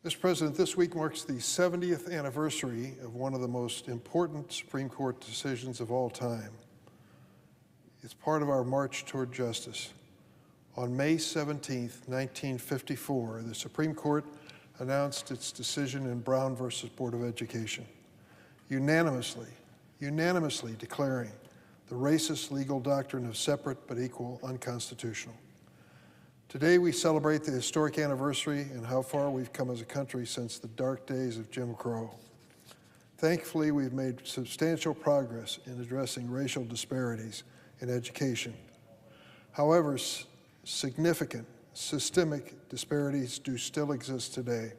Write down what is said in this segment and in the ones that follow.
Mr. President, this week marks the 70th anniversary of one of the most important Supreme Court decisions of all time. It's part of our march toward justice. On May 17, 1954, the Supreme Court announced its decision in Brown versus Board of Education, unanimously declaring the racist legal doctrine of separate but equal unconstitutional. Today we celebrate the historic anniversary and how far we've come as a country since the dark days of Jim Crow. Thankfully, we've made substantial progress in addressing racial disparities in education. However, significant systemic disparities do still exist today.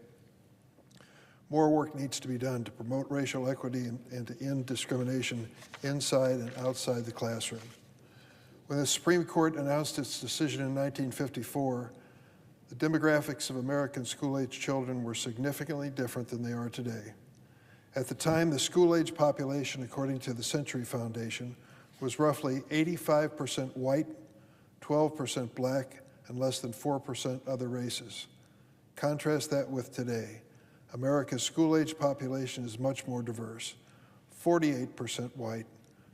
More work needs to be done to promote racial equity and to end discrimination inside and outside the classroom. When the Supreme Court announced its decision in 1954, the demographics of American school-age children were significantly different than they are today. At the time, the school-age population, according to the Century Foundation, was roughly 85% white, 12% black, and less than 4% other races. Contrast that with today. America's school-age population is much more diverse. 48% white,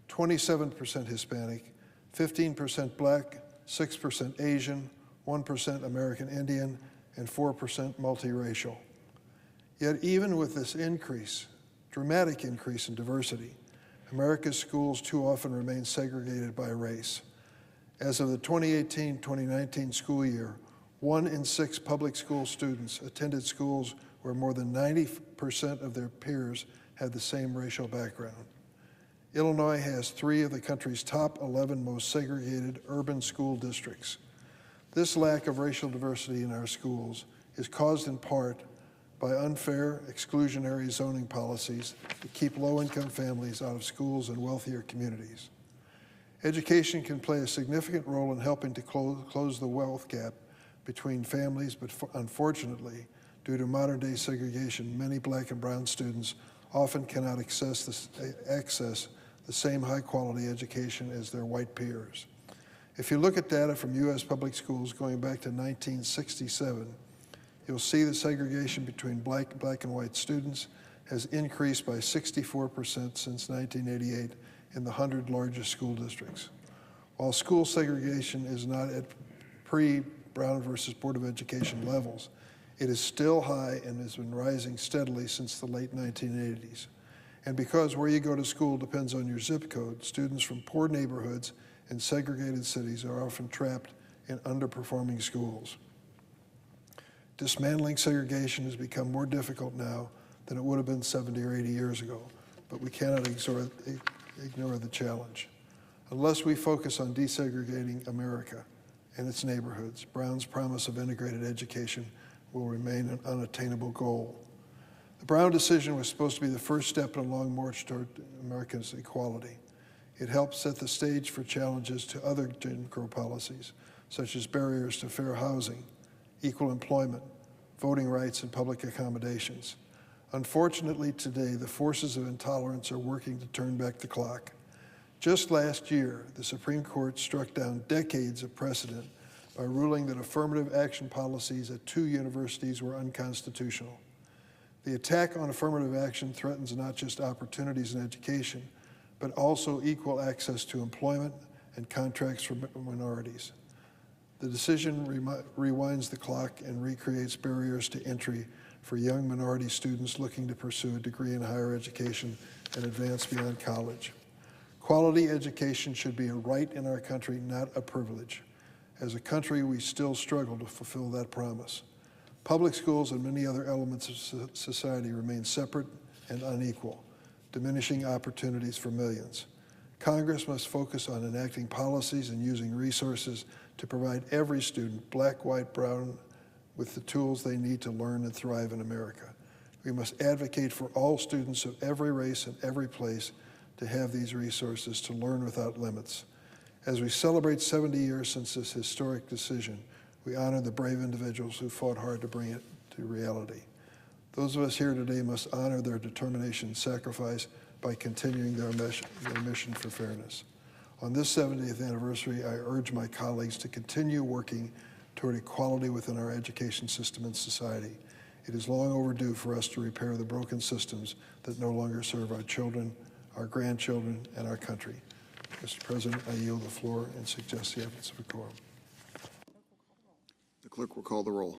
27% Hispanic, 15% black, 6% Asian, 1% American Indian, and 4% multiracial. Yet even with this dramatic increase in diversity, America's schools too often remain segregated by race. As of the 2018-2019 school year, 1 in 6 public school students attended schools where more than 90% of their peers had the same racial background. Illinois has 3 of the country's top 11 most segregated urban school districts. This lack of racial diversity in our schools is caused in part by unfair, exclusionary zoning policies that keep low-income families out of schools in wealthier communities. Education can play a significant role in helping to close the wealth gap between families, but unfortunately, due to modern-day segregation, many black and brown students often cannot access the same high-quality education as their white peers. If you look at data from U.S. public schools going back to 1967, you'll see the segregation between black and white students has increased by 64% since 1988 in the 100 largest school districts. While school segregation is not at pre-Brown versus Board of Education levels, it is still high and has been rising steadily since the late 1980s. And because where you go to school depends on your zip code, students from poor neighborhoods and segregated cities are often trapped in underperforming schools. Dismantling segregation has become more difficult now than it would have been 70 or 80 years ago, but we cannot ignore the challenge. Unless we focus on desegregating America and its neighborhoods, Brown's promise of integrated education will remain an unattainable goal. The Brown decision was supposed to be the first step in a long march toward America's equality. It helped set the stage for challenges to other Jim Crow policies, such as barriers to fair housing, equal employment, voting rights, and public accommodations. Unfortunately, today, the forces of intolerance are working to turn back the clock. Just last year, the Supreme Court struck down decades of precedent by ruling that affirmative action policies at 2 universities were unconstitutional. The attack on affirmative action threatens not just opportunities in education, but also equal access to employment and contracts for minorities. The decision rewinds the clock and recreates barriers to entry for young minority students looking to pursue a degree in higher education and advance beyond college. Quality education should be a right in our country, not a privilege. As a country, we still struggle to fulfill that promise. Public schools and many other elements of society remain separate and unequal, diminishing opportunities for millions. Congress must focus on enacting policies and using resources to provide every student, black, white, brown, with the tools they need to learn and thrive in America. We must advocate for all students of every race and every place to have these resources to learn without limits. As we celebrate 70 years since this historic decision, we honor the brave individuals who fought hard to bring it to reality. Those of us here today must honor their determination and sacrifice by continuing their mission for fairness. On this 70th anniversary, I urge my colleagues to continue working toward equality within our education system and society, It is long overdue for us to repair the broken systems that no longer serve our children, our grandchildren, and our country. Mr. President, I yield the floor and suggest the evidence of a quorum. The clerk will call the roll.